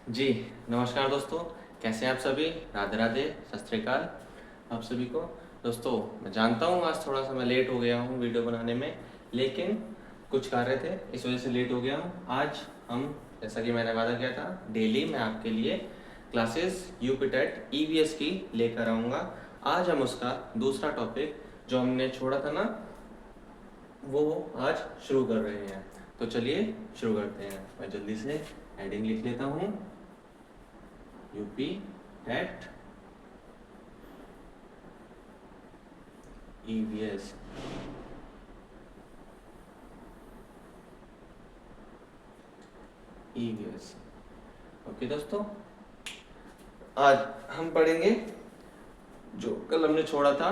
जी, नमस्कार दोस्तों। कैसे हैं आप सभी? राधे राधे, सत श्री अकाल आप सभी को। दोस्तों, मैं जानता हूँ आज थोड़ा सा मैं लेट हो गया हूँ वीडियो बनाने में, लेकिन कुछ कार्य थे इस वजह से लेट हो गया हूँ। आज हम, जैसा कि मैंने वादा किया था, डेली मैं आपके लिए क्लासेस यूपीटेट ईवीएस की लेकर आऊँगा। आज हम उसका दूसरा टॉपिक जो हमने छोड़ा था ना, वो आज शुरू कर रहे हैं। तो चलिए शुरू करते हैं। मैं जल्दी से हेडिंग लिख लेता हूँ, UP TET EVS. EVS okay दोस्तों, आज हम पढ़ेंगे जो कल हमने छोड़ा था,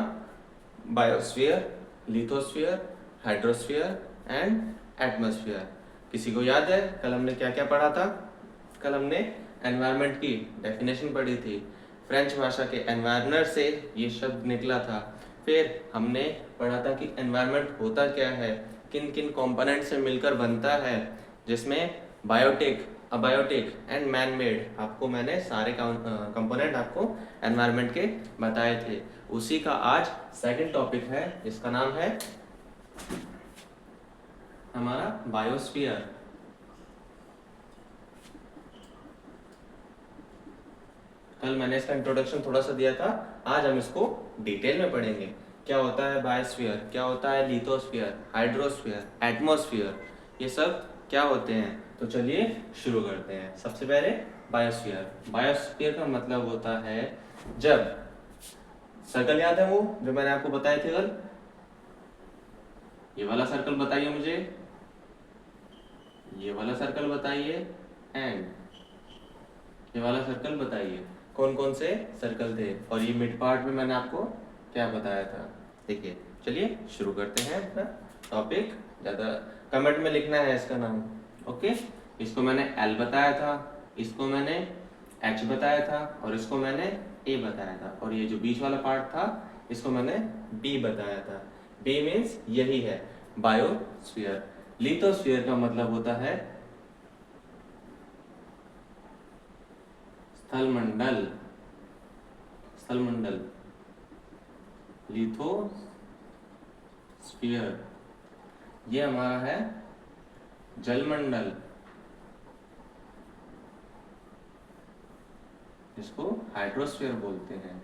biosphere, lithosphere, hydrosphere and atmosphere. किसी को याद है कल हमने क्या क्या पढ़ा था? कल हमने एनवायरनमेंट की डेफिनेशन पढ़ी थी। फ्रेंच भाषा के एनवायरनर से ये शब्द निकला था। फिर हमने पढ़ा था कि एनवायरनमेंट होता क्या है, किन किन कंपोनेंट से मिलकर बनता है, जिसमें biotic, abiotic and man made, आपको मैंने सारे कंपोनेंट आपको एनवायरनमेंट के बताए थे। उसी का आज सेकंड टॉपिक है, जिसका नाम है हमारा बायोस्फीयर। कल मैंने इसका इंट्रोडक्शन थोड़ा सा दिया था, आज हम इसको डिटेल में पढ़ेंगे। क्या होता है बायोस्फीयर, क्या होता है लिथोस्फीयर, हाइड्रोस्फीयर, एटमॉस्फेयर, ये सब क्या होते हैं। तो चलिए शुरू करते हैं। सबसे पहले बायोस्फीयर। बायोस्फीयर का मतलब होता है, जब सर्कल याद है वो जो मैंने आपको बताए थे कल, ये वाला सर्कल बताइए मुझे, ये वाला सर्कल बताइए एंड ये वाला सर्कल बताइए, कौन कौन से सर्कल थे। और ये मिड पार्ट में मैंने आपको क्या बताया था। देखिए, चलिए शुरू करते हैं अपना टॉपिक। ज़्यादा कमेंट में लिखना है इसका नाम, ओके। इसको मैंने एल बताया था, इसको मैंने एच बताया था, और इसको मैंने ए बताया था, और ये जो बीच वाला पार्ट था इसको मैंने बी बताया था। बी मीन्स यही है बायोस्फीयर। लिथोस्फीयर का मतलब होता है स्थलमंडल। स्थलमंडल, लिथोस्फीयर। ये हमारा है जलमंडल, इसको हाइड्रोस्फीयर बोलते हैं।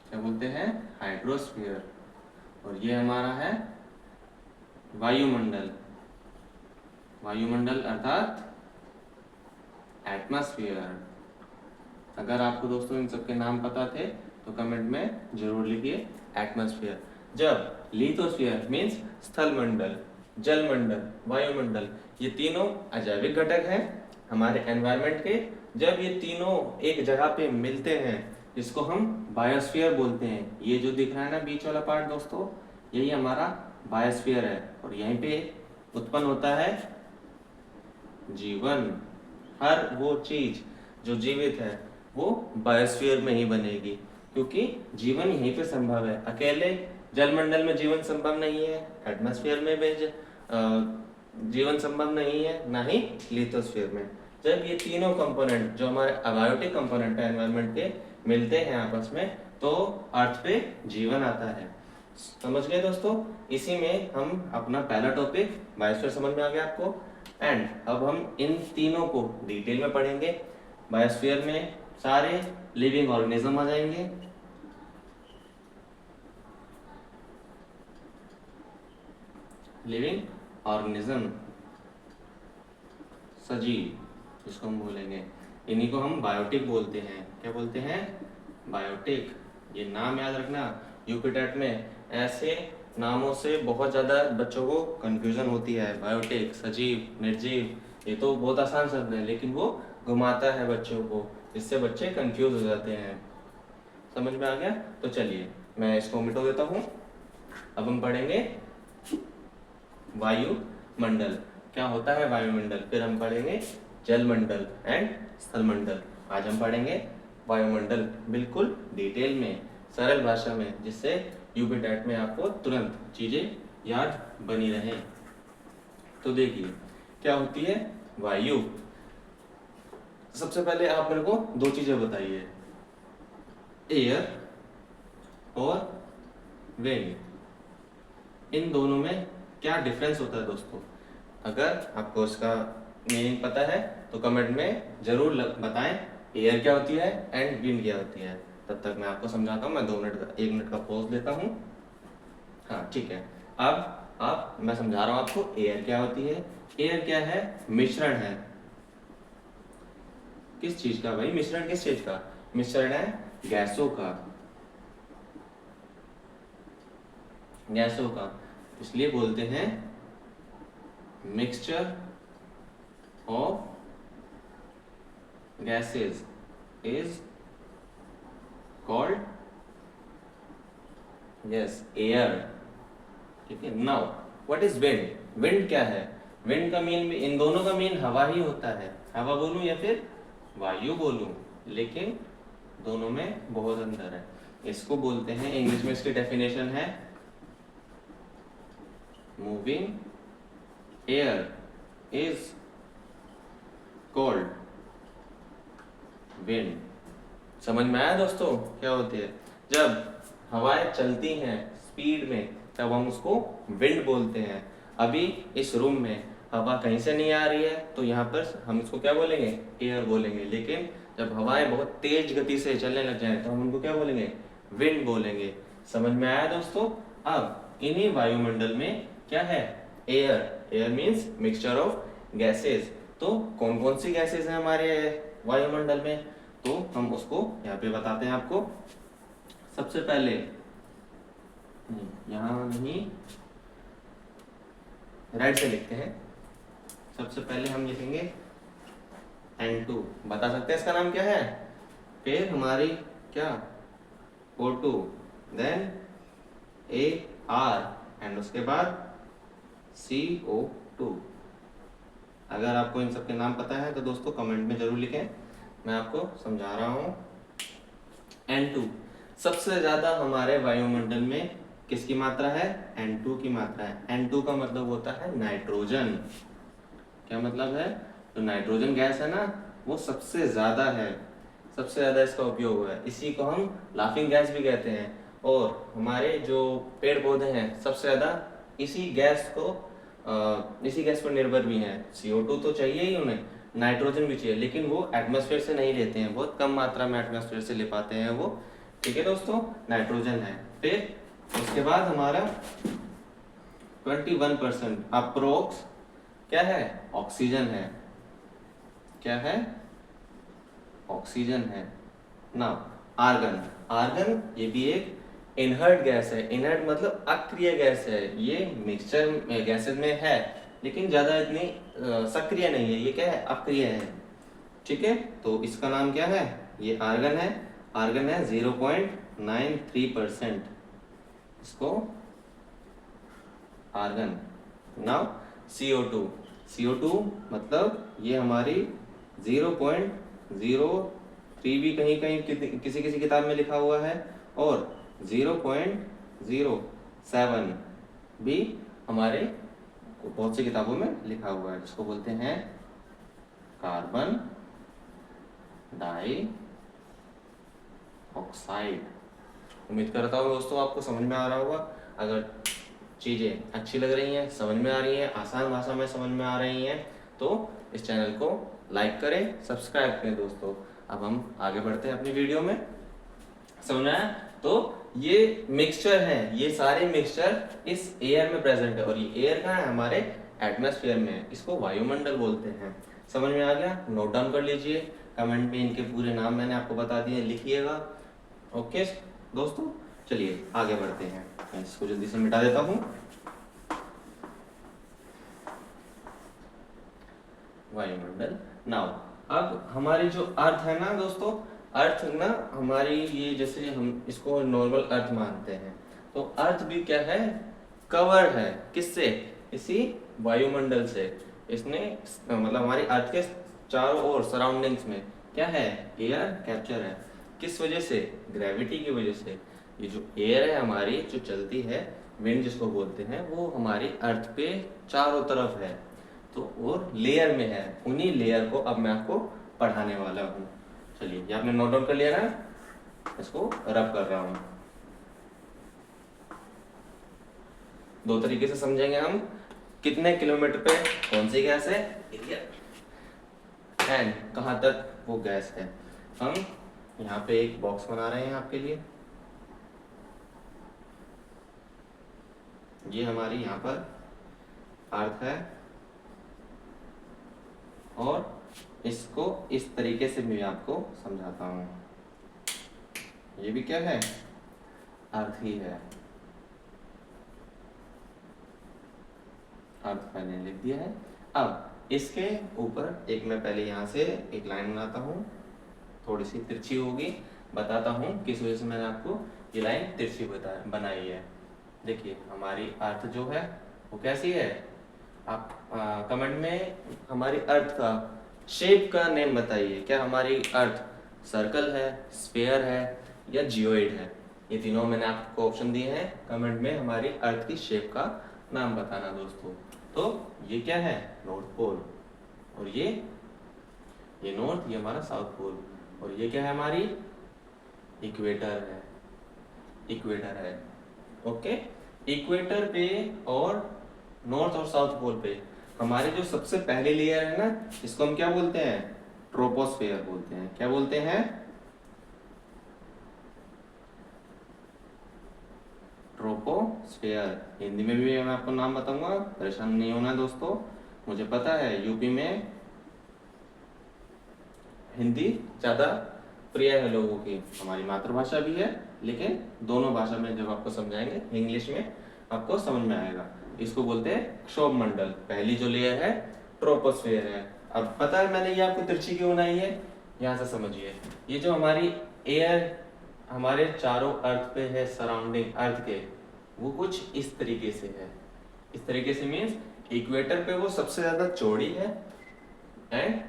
क्या बोलते हैं? हाइड्रोस्फीयर। और ये हमारा है वायुमंडल। वायुमंडल अर्थात एटमॉस्फेयर। अगर आपको दोस्तों इन सबके नाम पता थे तो कमेंट में जरूर लिखिए एटमॉस्फेयर। जब लिथोस्फीयर मीन्स स्थलमंडल, जलमंडल, वायुमंडल, ये तीनों अजैविक घटक हैं हमारे एनवायरनमेंट के। जब ये तीनों एक जगह पे मिलते हैं, इसको हम बायोस्फीयर बोलते हैं। ये जो दिख रहा है ना बीच वाला पार्ट दोस्तों, यही हमारा बायोस्फीयर है। और यहीं पे उत्पन्न होता है जीवन। हर वो चीज जो जीवित है वो बायोस्फीयर में ही बनेगी, क्योंकि जीवन यहीं पे संभव है। अकेले जलमंडल में जीवन संभव नहीं है, एटमॉस्फेयर में भी जीवन संभव नहीं है, ना ही लिथोस्फीयर में। जब ये तीनों कंपोनेंट जो हमारे अबायोटिक कंपोनेंट है एनवायरनमेंट के मिलते हैं आपस में, तो अर्थ पे जीवन आता है। समझ गए दोस्तों? इसी में हम अपना पहला टॉपिक बायोस्फीयर समझ में आ गया आपको। एंड अब हम इन तीनों को डिटेल में पढ़ेंगे। बायोस्फीयर में सारे लिविंग ऑर्गेनिज्म आ जाएंगे। लिविंग ऑर्गेनिज्म, सजीव, जिसको हम बोलेंगे, इन्हीं को हम बायोटिक बोलते हैं। क्या बोलते हैं? बायोटिक। ये नाम याद रखना, यूपीटेट में ऐसे नामों से बहुत ज़्यादा बच्चों को कंफ्यूजन होती है। बायोटिक, सजीव, निर्जीव, ये तो बहुत आसान शब्द है, लेकिन वो घुमाता है बच्चों को, इससे बच्चे कंफ्यूज हो जाते हैं। समझ में आ गया? तो चलिए मैं इसको मिटो देता हूँ। अब हम पढ़ेंगे वायुमंडल। क्या होता है वायुमंडल? फिर हम पढ़ेंगे जलमंडल एंड स्थलमंडल। आज हम पढ़ेंगे वायुमंडल बिल्कुल डिटेल में, सरल भाषा में, जिससे यूपीटेट में आपको तुरंत चीजें याद बनी रहे। तो देखिए क्या होती है वायु। सबसे पहले आप मेरे को दो चीजें बताइए, एयर और विंड, इन दोनों में क्या डिफरेंस होता है दोस्तों? अगर आपको इसका मीनिंग पता है तो कमेंट में जरूर बताएं, एयर क्या होती है एंड विंड क्या होती है। तब तक मैं आपको समझाता हूँ, मैं 1 मिनट का पॉज लेता हूँ। हाँ ठीक है, अब मैं समझा रहा हूँ आपको एयर क्या होती है। एयर क्या है? मिश्रण है। किस चीज का भाई? मिश्रण किस चीज का? मिश्रण है गैसों का, गैसों का, इसलिए बोलते हैं mixture of gases is called yes air। ठीक है, now what is wind? Wind क्या है? विंड का मीन, इन दोनों का मीन हवा ही होता है। हवा बोलूं या फिर वायु बोलूं, लेकिन दोनों में बहुत अंतर है। इसको बोलते हैं, इंग्लिश में इसकी डेफिनेशन है moving air is called wind. समझ में आया दोस्तों क्या होती है? जब हवाएं चलती हैं स्पीड में तब हम उसको विंड बोलते हैं। अभी इस रूम में हवा कहीं से नहीं आ रही है तो यहाँ पर हम इसको क्या बोलेंगे? एयर बोलेंगे। लेकिन जब हवाएं बहुत तेज गति से चलने लग जाए तो हम उनको क्या बोलेंगे? विंड बोलेंगे। समझ में आया दोस्तों? अब इन्हीं वायुमंडल में क्या है? Air. Air means mixture of gases. तो कौन कौन सी गैसेस हैं हमारे वायुमंडल में, तो हम उसको यहाँ पे बताते हैं आपको। सबसे पहले यहाँ नहीं, राइट से लिखते हैं। सबसे पहले हम लिखेंगे N2। बता सकते हैं इसका नाम क्या है? फिर हमारी क्या? O2, देन AR एंड उसके बाद CO2। अगर आपको इन सबके नाम पता है तो दोस्तों कमेंट में जरूर लिखें, मैं आपको समझा रहा हूँ। N2 सबसे ज्यादा हमारे वायुमंडल में किसकी मात्रा है? N2 की मात्रा है। N2 का मतलब होता है नाइट्रोजन। क्या मतलब है? तो नाइट्रोजन गैस है ना, वो सबसे ज्यादा है, सबसे ज्यादा इसका उपयोग हुआ है। इसी को हम लाफिंग गैस भी कहते हैं। और हमारे जो पेड़ पौधे हैं सबसे ज्यादा इसी गैस पर निर्भर भी हैं। CO2 तो चाहिए ही उन्हें, नाइट्रोजन भी चाहिए, लेकिन वो एटमॉस्फेयर से नहीं लेते हैं, बहुत कम मात्रा में एटमॉस्फेयर से ले पाते हैं वो। ठीक है दोस्तों, नाइट्रोजन है। फिर उसके बाद हमारा 21% अप्रोक्स क्या है? ऑक्सीजन है। क्या है? ऑक्सीजन है ना। आर्गन, आर्गन ये भी एक इनहर्ट गैस है। इनहर्ट मतलब अक्रिय गैस है। ये मिक्सचर गैसेस में है लेकिन ज्यादा इतनी सक्रिय नहीं है। ये क्या है? अक्रिय है। ठीक है, तो इसका नाम क्या है? ये आर्गन है। आर्गन है 0.93%, इसको आर्गन। नाउ CO2, CO2 मतलब ये हमारी 0.03 भी कहीं कहीं किसी किसी किताब में लिखा हुआ है, और 0.07 भी हमारे बहुत सी किताबों में लिखा हुआ है, जिसको बोलते हैं कार्बन डाई ऑक्साइड। उम्मीद करता हूँ दोस्तों आपको समझ में आ रहा होगा। अगर चीज़ें अच्छी लग रही हैं, समझ में आ रही हैं, आसान भाषा में समझ में आ रही हैं, तो इस चैनल को लाइक करें, सब्सक्राइब करें दोस्तों। अब हम आगे बढ़ते हैं अपनी वीडियो में। समझ आया? तो ये मिक्सचर है, ये सारे मिक्सचर इस एयर में प्रेजेंट है, और ये एयर कहाँ है? हमारे एटमॉस्फेयर में है। इसको वायुमंडल बोलते हैं। समझ में आ गया? नोट डाउन कर लीजिए, कमेंट में इनके पूरे नाम मैंने आपको बता दिए, लिखिएगा। ओके दोस्तों, चलिए आगे बढ़ते हैं। मैं इसको जल्दी से मिटा देता हूँ। वायुमंडल। नाउ अब हमारी जो अर्थ है ना दोस्तों, अर्थ ना हमारी, ये जैसे हम इसको नॉर्मल अर्थ मानते हैं, तो अर्थ भी क्या है? कवर्ड है। किससे? इसी वायुमंडल से। इसने मतलब हमारी अर्थ के चारों ओर सराउंडिंग्स में क्या है? एयर कैप्चर है। किस वजह से? ग्रेविटी की वजह से। ये जो एयर है हमारी जो चलती है, विंड जिसको बोलते हैं, वो हमारी अर्थ पे चारों तरफ है, तो और लेयर में है। उन्हीं लेयर को अब मैं आपको पढ़ाने वाला हूँ। चलिए, ये आपने नोट डाउन कर लिया ना, इसको रब कर रहा हूँ। दो तरीके से समझेंगे हम, कितने किलोमीटर पे कौन सी गैस है, एरिया, एंड कहाँ तक वो गैस है। हम यहाँ पे एक बॉक्स बना रहे हैं आपके लिए। ये हमारी यहाँ पर अर्थ है, और इसको इस तरीके से मैं आपको समझाता हूँ। ये भी क्या है, अर्थ ही है। अर्थ मैंने लिख दिया है। अब इसके ऊपर एक मैं पहले यहाँ से एक लाइन बनाता हूँ, थोड़ी सी तिरछी होगी, बताता हूँ किस वजह से मैंने आपको ये लाइन तिरछी बनाई है। देखिए, हमारी अर्थ जो है वो कैसी है, आप कमेंट में हमारी अर्थ का शेप का नेम बताइए। क्या हमारी अर्थ सर्कल है, स्फीयर है, या जियोइड है? ये तीनों मैंने आपको ऑप्शन दिए हैं, कमेंट में हमारी अर्थ की शेप का नाम बताना दोस्तों। तो ये क्या है, नॉर्थ पोल, और ये नॉर्थ, ये हमारा साउथ पोल, और ये क्या है, हमारी इक्वेटर है। इक्वेटर है, ओके। इक्वेटर पे और नॉर्थ और साउथ पोल पे हमारे जो सबसे पहले लेयर है ना, इसको हम क्या बोलते हैं, ट्रोपोस्फेयर बोलते हैं। क्या बोलते हैं, ट्रोपोस्फेयर। हिंदी में भी मैं आपको नाम बताऊंगा, परेशान नहीं होना दोस्तों। मुझे पता है यूपी में हिंदी ज्यादा प्रिय है लोगों की, हमारी मातृभाषा भी है, लेकिन दोनों भाषा में जब आपको समझाएंगे, इंग्लिश में आपको समझ में आएगा। इसको बोलते हैं क्षोभ मंडल। पहली जो लेयर है ट्रोपोस्फेयर है। अब पता है मैंने ये आपको तिरछी क्यों बनाई है, यहाँ से समझिए। ये जो हमारी एयर हमारे चारों अर्थ पे है, सराउंडिंग अर्थ के, वो कुछ इस तरीके से है। इस तरीके से मीन्स इक्वेटर पे वो सबसे ज्यादा चौड़ी है, एंड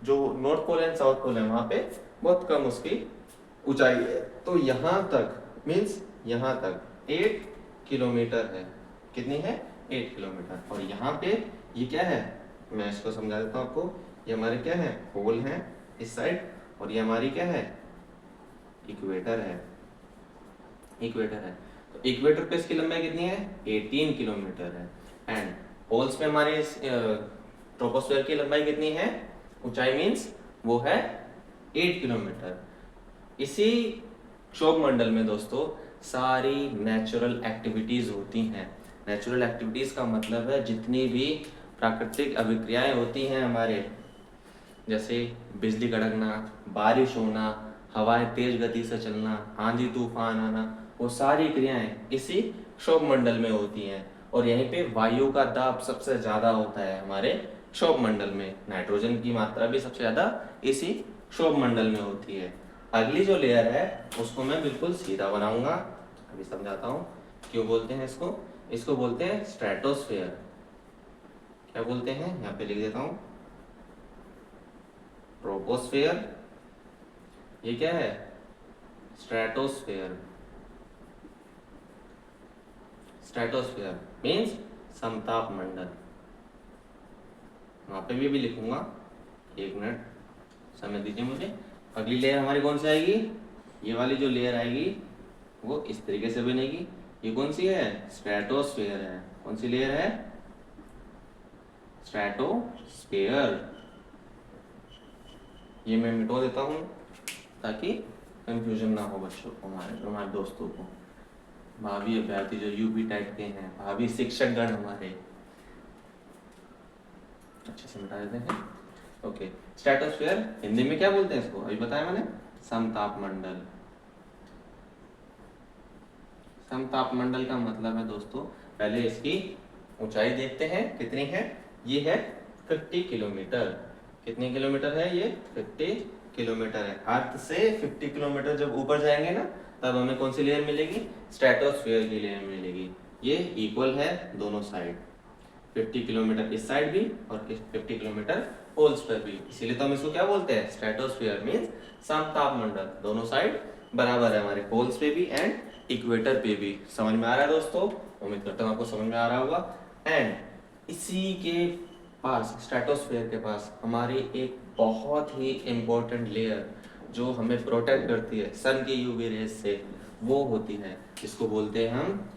जो north pole and south pole है वहां पे बहुत कम उसकी ऊंचाई है। तो यहाँ तक मीन्स यहाँ तक 8 किलोमीटर है। कितनी है, 8 किलोमीटर। और यहाँ पे ये क्या है, मैं इसको समझा देता हूँ आपको। ये हमारे क्या है, पोल है इस साइड, और ये हमारी क्या है, इक्वेटर है। इक्वेटर है, तो इक्वेटर पे इसकी लंबाई कितनी है, 18 किलोमीटर है। एंड पोल्स पे हमारे ट्रोपोस्फेयर की लंबाई कितनी है, ऊंचाई मीन्स वो है 8 किलोमीटर। इसी क्षोभ मंडल में दोस्तों सारी नेचुरल एक्टिविटीज होती हैं। नेचुरल एक्टिविटीज का मतलब है जितनी भी प्राकृतिक अभिक्रियाएं होती हैं हमारे, जैसे बिजली कड़कना, बारिश होना, हवाएं तेज गति से चलना, आंधी तूफान आना, वो सारी क्रियाएं इसी क्षोभ मंडल में होती हैं। और यहीं पे वायु का दाब सबसे ज्यादा होता है हमारे क्षोभ मंडल में। नाइट्रोजन की मात्रा भी सबसे ज्यादा इसी क्षोभ मंडल में होती है। अगली जो लेयर है उसको मैं बिल्कुल सीधा बनाऊंगा, अभी समझाता हूँ क्यों बोलते हैं इसको। इसको बोलते हैं स्ट्रेटोस्फेयर। क्या बोलते हैं, यहाँ पे लिख देता हूँ, ट्रोपोस्फेयर, ये क्या है, स्ट्रेटोस्फेयर। स्ट्रेटोस्फेयर मीन्स समताप मंडल। वहां पे भी लिखूंगा, 1 मिनट समय दीजिए मुझे। अगली लेयर हमारी कौन सी आएगी, ये वाली जो लेयर आएगी वो इस तरीके से बनेगी। ये कौन सी है, स्ट्रेटोस्फेयर है। कौन सी लेयर है, स्ट्रेटोस्फेयर। ये मैं मिटा देता हूँ ताकि कंफ्यूजन ना हो बच्चों को, हमारे दोस्तों को, भावी अभ्यर्थी जो यूपी टाइप के हैं, भावी शिक्षकगण हमारे, अच्छे से मिटा देते हैं। ओके, स्ट्रेटोस्फेयर हिंदी में क्या बोलते हैं इसको, अभी बताया मैंने, समताप मंडल। समताप मंडल का मतलब है दोस्तों, पहले इसकी ऊंचाई देखते हैं कितनी है। ये है 50 किलोमीटर। कितनी किलोमीटर है ये, 50 किलोमीटर है। अर्थ से 50 किलोमीटर जब ऊपर जाएंगे ना, तब हमें कौन सी लेयर मिलेगी, स्ट्रेटोस्फेयर की लेयर मिलेगी। ये इक्वल है दोनों साइड, 50 किलोमीटर इस साइड भी और 50 किलोमीटर पोल्स पर भी, इसीलिए तो हम इसको क्या बोलते हैं, स्ट्रेटोस्फेयर मींस समताप मंडल। दोनों साइड बराबर है हमारे, पोल्स पे भी एंड इक्वेटर पे भी। समझ में आ रहा है दोस्तों, उम्मीद करता हूँ आपको समझ में आ रहा होगा। एंड इसी के पास, स्ट्रेटोस्फेयर के पास हमारी एक बहुत ही इम्पोर्टेंट लेयर जो हमें प्रोटेक्ट करती है सन की यूवी रेज से, वो होती है, इसको बोलते हैं हम,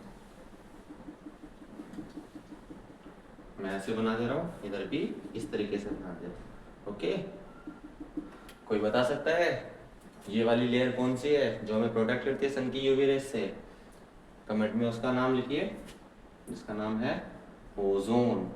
मैं ऐसे बना दे रहा हूँ, इधर भी इस तरीके से बना दे रहा हूँ। ओके, कोई बता सकता है ये वाली लेयर कौन सी है जो हमें प्रोटेक्ट करती है सन की यूवी रेज से? कमेंट में उसका नाम लिखिए, जिसका नाम है ओजोन।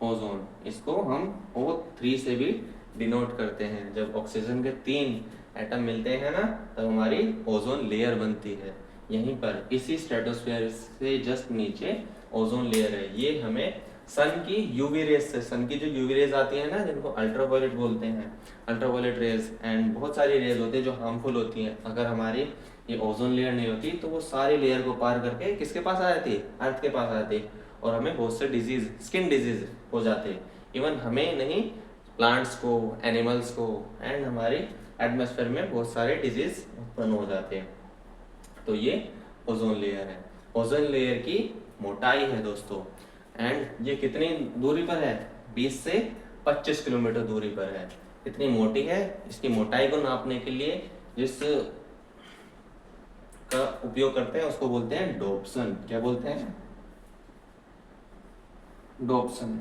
ओजोन, इसको हम O3 से भी डिनोट करते हैं। जब ऑक्सीजन के 3 एटम मिलते हैं ना, तब हमारी ओजोन लेयर बनती है। यहीं पर इसी स्ट्रेटोस्फेयर से जस्ट नीचे ओजोन लेयर है। ये हमें सन की यूवी रेज से, सन की जो यूवी रेज आती है ना, जिनको अल्ट्रावायलेट बोलते हैं, अल्ट्रावायलेट रेज एंड बहुत सारी रेज होती है जो हार्मफुल होती हैं, अगर हमारी ये ओजोन लेयर नहीं होती तो वो सारी लेयर को पार करके किसके पास आ जाती? अर्थ के पास आ जाती, और हमें बहुत से डिजीज, स्किन डिजीज हो जाते। इवन हमें नहीं, प्लांट्स को, एनिमल्स को, एंड हमारे एटमॉस्फेयर में बहुत सारे डिजीज उत्पन्न हो जाते हैं। तो ये ओजोन लेयर है। ओजोन लेयर की मोटाई है दोस्तों, एंड ये कितनी दूरी पर है? 20 से 25 किलोमीटर दूरी पर है। इतनी मोटी है। इसकी मोटाई को नापने के लिए जिस का उपयोग करते हैं उसको बोलते हैं डोप्सन। क्या बोलते हैं? डोप्सन।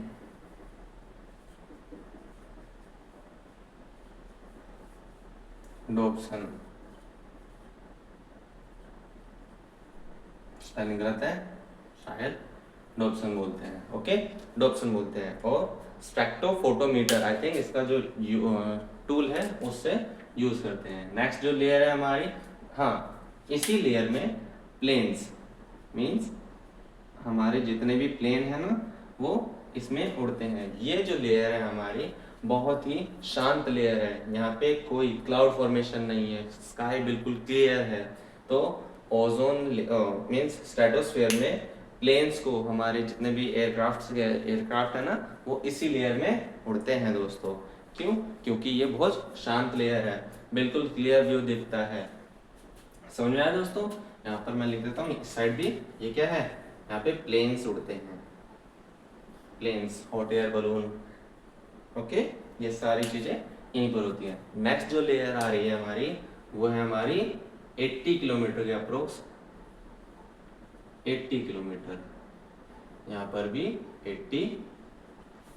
डोप्सन, स्पेलिंग गलत है शायद, डोप्सन बोलते हैं। ओके, डोप्सन बोलते हैं। और स्पेक्ट्रोफोटोमीटर, आई थिंक इसका जो टूल है उससे यूज करते हैं। नेक्स्ट जो लेयर है हमारी, हाँ, इसी लेयर में प्लेन्स, मीन्स हमारे जितने भी प्लेन है ना, वो इसमें उड़ते हैं। ये जो लेयर है हमारी बहुत ही शांत लेयर है। यहाँ पे कोई क्लाउड फॉर्मेशन नहीं है, स्काई बिल्कुल क्लियर है। तो ओजोन मीन्स स्ट्रेटोस्फेयर में प्लेन्स को, हमारे जितने भी एयरक्राफ्ट है ना, वो इसी लेयर में उड़ते हैं दोस्तों। क्यों? क्योंकि ये बहुत शांत लेयर है, बिल्कुल क्लियर व्यू दिखता है। समझ में आया दोस्तों? यहाँ पर मैं लिख देता हूँ इस साइड भी, ये क्या है? यहाँ पे प्लेन्स उड़ते हैं, planes, hot air balloon. Okay, ये सारी चीजें यहीं पर होती हैं। नेक्स्ट जो लेयर आ रही है हमारी, वो है हमारी 80 किलोमीटर के अप्रोक्स, 80 किलोमीटर, यहाँ पर भी 80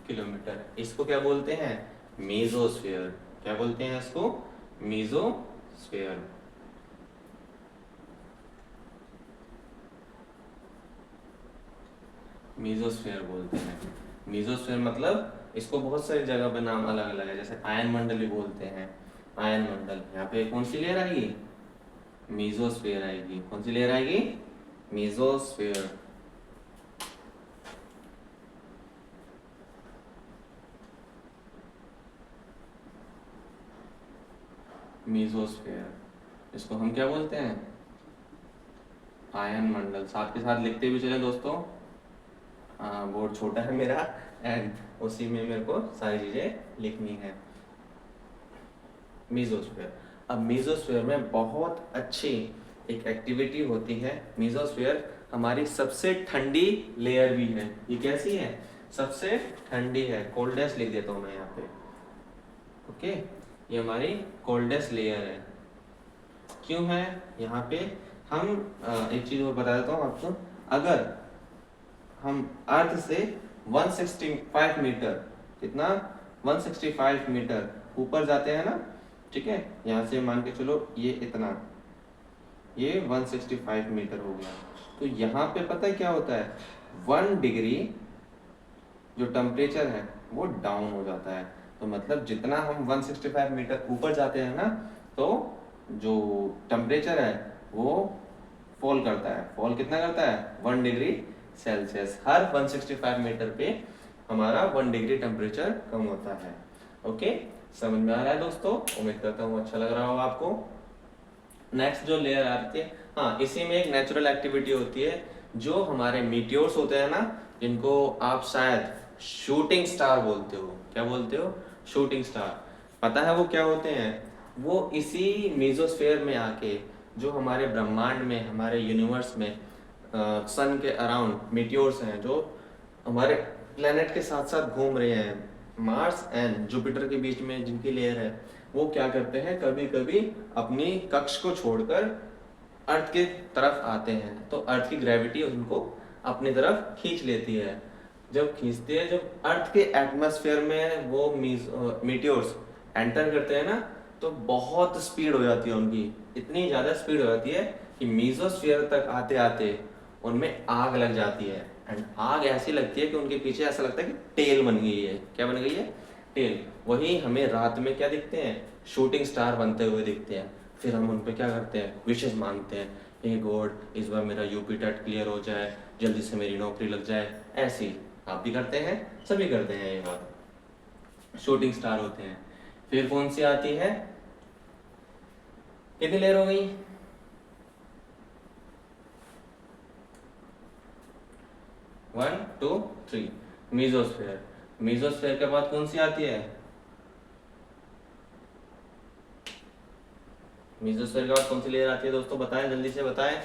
किलोमीटर। इसको क्या बोलते हैं? मेसोस्फीयर। क्या बोलते हैं इसको? मेसोस्फीयर। मेसोस्फीयर बोलते हैं। मेसोस्फीयर मतलब इसको बहुत सारी जगह पे नाम अलग अलग है, जैसे आयन मंडल भी बोलते हैं। आयन मंडल, यहाँ पे कौन सी लेयर आएगी? मेसोस्फीयर आएगी। कौन सी लेयर आएगी? मेसोस्फीयर। मेसोस्फीयर, इसको हम क्या बोलते हैं? आयन मंडल। साथ के साथ लिखते भी चले दोस्तों, बोर्ड छोटा है मेरा एंड उसी में मेरे को सारी चीजें लिखनी है। मेसोस्फीयर। अब मेसोस्फीयर में बहुत अच्छी एक एक्टिविटी होती है। मेसोस्फीयर हमारी सबसे ठंडी लेयर भी है। ये कैसी है? सबसे ठंडी है। कोल्डेस्ट लिख देता हूँ मैं यहाँ पे। ओके, ये हमारी कोल्डेस्ट लेयर है। क्यों है? यहाँ पे हम एक चीज और बता देता हूँ आपको। अगर हम अर्थ से 165 मीटर, कितना? 165 मीटर ऊपर जाते हैं ना, ठीक है, यहाँ से मान के चलो ये इतना, ये 165 मीटर हो गया। तो यहाँ पे पता है क्या होता है? 1 डिग्री जो टेम्परेचर है वो डाउन हो जाता है। तो मतलब जितना हम 165 मीटर ऊपर जाते हैं ना, तो जो टेम्परेचर है वो फॉल करता है। फॉल कितना करता है? 1 डिग्री सेल्सियस। हर 165 मीटर पे हमारा 1 डिग्री टेम्परेचर कम होता है। ओके, समझ में आ रहा है दोस्तों? उम्मीद करता हूँ अच्छा लग रहा होगा आपको। नेक्स्ट जो लेयर आती है, हाँ, इसी में एक नेचुरल एक्टिविटी होती है। जो हमारे मीटियोर्स होते हैं ना, जिनको आप शायद शूटिंग स्टार बोलते हो। क्या बोलते हो? Shooting star. पता है वो क्या होते हैं? वो इसी मेसोस्फीयर में आके, जो हमारे ब्रह्मांड में, हमारे यूनिवर्स में सन के अराउंड मीटियोर्स हैं, जो हमारे प्लेनेट के साथ साथ घूम रहे हैं, मार्स एंड जुपिटर के बीच में जिनकी लेयर है, वो क्या करते हैं, कभी कभी अपनी कक्ष को छोड़कर अर्थ की तरफ आते हैं, तो अर्थ की ग्रेविटी उनको अपनी तरफ खींच लेती है। जब खींचती है, जब अर्थ के एटमॉस्फेयर में वो मीटियोर्स एंटर करते हैं ना, तो बहुत स्पीड हो जाती है उनकी, इतनी ज़्यादा स्पीड हो जाती है कि मीजोस्फीयर तक आते आते उनमें आग लग जाती है। एंड आग ऐसी लगती है कि उनके पीछे ऐसा लगता है कि टेल बन गई है। क्या बन गई है? टेल। वही हमें रात में क्या दिखते हैं, शूटिंग स्टार बनते हुए दिखते हैं। फिर हम उन पर क्या करते हैं, विशेष मांगते हैं, हे गॉड इस बार मेरा यूपी टेट क्लियर हो जाए, जल्दी से मेरी नौकरी लग जाए। ऐसी आप भी करते हैं, सभी करते हैं, ये बात। शूटिंग स्टार होते हैं। फिर कौन सी आती है, कितनी लेयर हो गई? One two three. Mesosphere. Mesosphere के बाद कौन सी आती है? मीजोस्फेयर के बाद कौन सी लेयर आती है दोस्तों, बताएं, जल्दी से बताएं।